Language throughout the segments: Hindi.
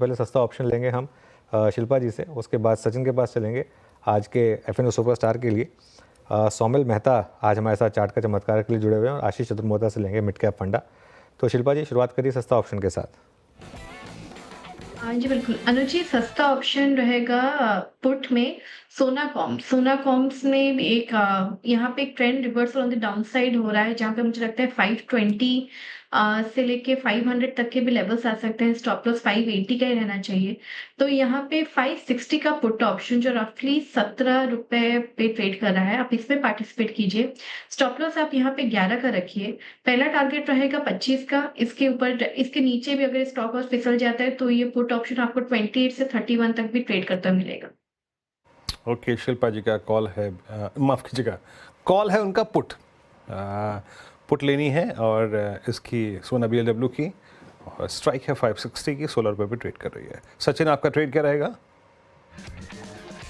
पहले सस्ता ऑप्शन लेंगे हम शिल्पा जी से, उसके बाद सचिन के पास चलेंगे आज के एफएनओ सुपरस्टार के लिए। सौमिल मेहता आज हमारे साथ चार्ट का चमत्कार के लिए जुड़े हुए हैं और आशीष चतुर्मोहता से लेंगे मिड कैप फंडा। तो शिल्पा जी शुरुआत करिए सस्ता ऑप्शन के साथ। हाँ जी, बिल्कुल। अनुज जी, सस्ता ऑप्शन रहेगा पुट में सोना कॉम्स। सोना कॉम्स में भी एक यहाँ पे एक trend reversal on the down side हो रहा है, जहाँ पे मुझे लगता है 520 से लेके 500 तक के भी लेवल्स आ सकते हैं। स्टॉप लॉस 580 का ही रहना चाहिए। तो यहाँ पे 560 का पुट ऑप्शन जो रफली 17 रुपए पे ट्रेड कर रहा है, आप इसमें पार्टिसिपेट कीजिए। स्टॉप लॉस आप यहाँ पे 11 का रखिए। पहला टारगेट रहेगा 25 का। इसके ऊपर, इसके नीचे भी अगर स्टॉक लॉस फिसल जाता है तो ये पुट ऑप्शन आपको 28 से 31 तक भी ट्रेड करता मिलेगा। ओके, शिल्पा जी का कॉल है, माफ़ कीजिएगा, कॉल है उनका पुट। पुट लेनी है और इसकी सोना BLW की, और स्ट्राइक है 560 की, 16 रुपये पे ट्रेड कर रही है। सचिन, आपका ट्रेड क्या रहेगा?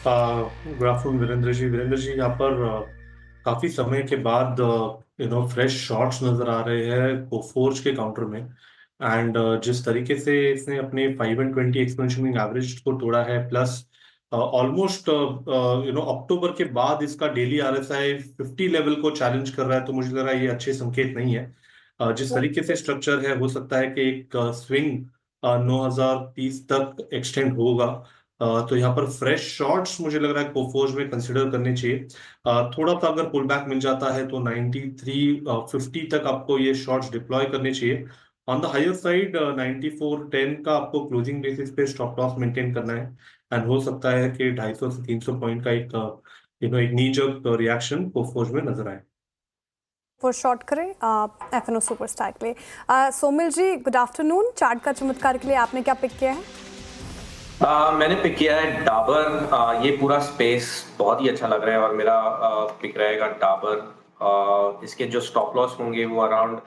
गुड आफ्टरनून वीरेंद्र जी यहाँ पर काफी समय के बाद फ्रेश शॉट्स नजर आ रहे हैं कोफोर्ज के काउंटर में। एंड जिस तरीके से इसने अपने 5 and 20 एक्सपोनेंशियल एवरेज को तोड़ा है, प्लस ऑलमोस्ट अक्टूबर के बाद इसका डेली RSI 50 लेवल को चैलेंज कर रहा है, तो मुझे लग रहा है ये अच्छे संकेत नहीं है। जिस तरीके से स्ट्रक्चर है, हो सकता है कि एक स्विंग 9030 तक एक्सटेंड होगा। तो यहाँ पर फ्रेश शॉट्स मुझे लग रहा है कोफोर्ज में कंसिडर करने चाहिए। थोड़ा सा अगर पुल बैक मिल जाता है तो 9350 तक आपको ये शॉट्स डिप्लॉय करने चाहिए। ऑन द हायर साइड 9410 का आपको क्लोजिंग बेसिस पे स्टॉप लॉस मेंटेन करना है। एंड हो सकता है कि 250 से 300 पॉइंट का एक नी जर्क रिएक्शन कोफोर्ज में नजर आए। फॉर शॉर्ट करें एफएनओ सुपरस्टार के लिए। सोमिल जी, गुड आफ्टरनून। चार्ट का चमत्कार के लिए आपने क्या पिक किया है? मैंने पिक किया है डाबर। ये पूरा स्पेस बहुत ही अच्छा लग रहा है और मेरा पिक रहेगा डाबर। इसके जो स्टॉप लॉस होंगे वो अराउंड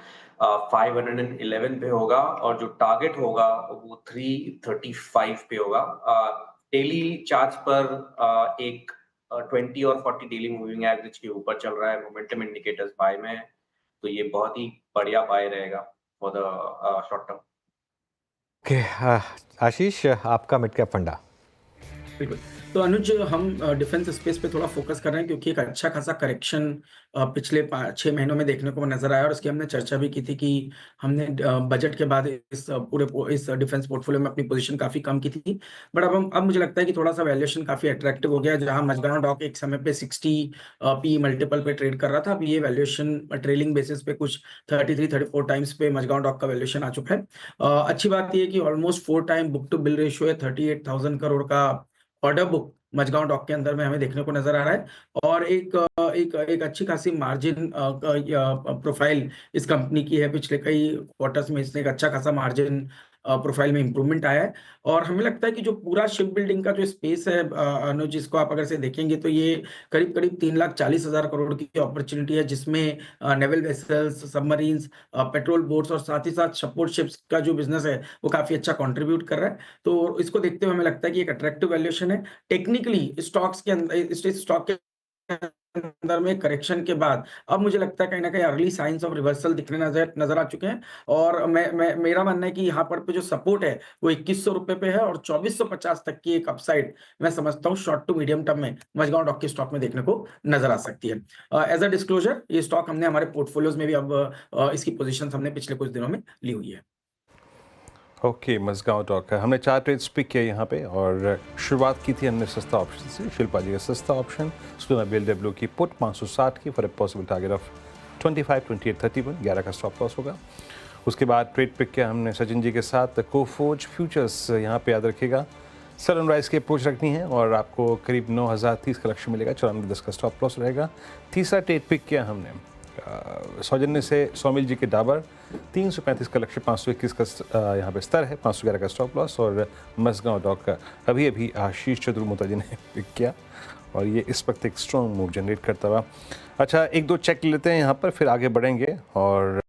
511 पे होगा, और जो टारगेट होगा वो 335 पे होगा। डेली चार्ट पर एक 20 और 40 डेली मूविंग एवरेज के ऊपर चल रहा है। मोमेंटम इंडिकेटर्स बाय में है, तो ये बहुत ही बढ़िया बाय रहेगा for the short term. Okay, Ashish आपका मिड कैप फंडा। बिल्कुल। तो अनुज, हम डिफेंस स्पेस पे थोड़ा फोकस कर रहे हैं क्योंकि एक अच्छा खासा करेक्शन पिछले 6 महीनों में देखने को नजर आया, और इसकी हमने चर्चा भी की थी कि हमने बजट के बाद इस डिफेंस पोर्टफोलियो में अपनी पोजीशन काफी कम की थी। बट अब मुझे लगता है कि थोड़ा सा वैल्यूएशन काफी अट्रैक्टिव हो गया। जहां मजगांव डॉक एक समय पे 60 PE मल्टीपल पे ट्रेड कर रहा था, अब ये वैल्यूएशन ट्रेलिंग बेसिस पे कुछ 33-34 टाइम्स पे मजगांव डॉक का वैल्यूएशन आ चुका है। अच्छी बात यह है कि almost 4 time book to bill ratio है। 38,000 करोड़ का ऑर्डर बुक मजगांव डॉक के अंदर में हमें देखने को नजर आ रहा है, और एक अच्छी खासी मार्जिन प्रोफाइल इस कंपनी की है। पिछले कई क्वार्टर्स में इसने एक अच्छा खासा मार्जिन प्रोफाइल में इंप्रूवमेंट आया है। और हमें लगता है कि जो पूरा शिप बिल्डिंग का जो स्पेस है अनुज, जिसको आप अगर से देखेंगे तो ये करीब करीब 3,40,000 करोड़ की अपॉर्चुनिटी है, जिसमें naval vessels, submarines, patrol boats और साथ ही साथ सपोर्ट शिप्स का जो बिजनेस है वो काफी अच्छा कंट्रीब्यूट कर रहा है। तो इसको देखते हुए हमें लगता है कि एक अट्रैक्टिव वैल्यूएशन है। टेक्निकली स्टॉक्स के अंदर, इस स्टॉक के अंदर में करेक्शन के बाद अब मुझे लगता है कहीं ना कहीं अर्ली साइंस ऑफ रिवर्सल दिखने नजर आ चुके हैं। और मेरा मानना है कि यहाँ पर पे जो सपोर्ट है वो 2100 रुपए पे है, और 2450 तक की एक अपसाइड मैं समझता हूँ शॉर्ट टू मीडियम टर्म में मजगांव डॉक के स्टॉक में देखने को नजर आ सकती है। एज अ डिस्क्लोजर, ये स्टॉक हमने हमारे पोर्टफोलियोज में भी अब इसकी पोजीशन हमने पिछले कुछ दिनों में ली हुई है। ओके, मजगांव डॉक का हमने 4 ट्रेड्स पिक किया यहाँ पे, और शुरुआत की थी हमने सस्ता ऑप्शन से। शिल्पा जी का सस्ता ऑप्शन सोना BLW की पुट 560 की for a possible target of 25, 28, 31, 11 का स्टॉप लॉस होगा। उसके बाद ट्रेड पिक किया हमने सचिन जी के साथ कोफोर्ज फ्यूचर्स। यहाँ पे याद रखिएगा सनराइज की अप्रोच रखनी है, और आपको करीब 9030 का लक्ष्य मिलेगा। 9410 का स्टॉप लॉस रहेगा। तीसरा ट्रेड पिक किया हमने सौजन्य से सौमिल जी के डाबर, 335 का लक्ष्य, 521 का यहाँ पे स्तर है, 511 का स्टॉप लॉस। और मजगांव डॉक का अभी आशीष चतुर्मोहता जी ने पिक किया, और ये इस वक्त एक स्ट्रॉन्ग मूव जनरेट करता हुआ। अच्छा, 1-2 चेक लेते हैं यहाँ पर, फिर आगे बढ़ेंगे। और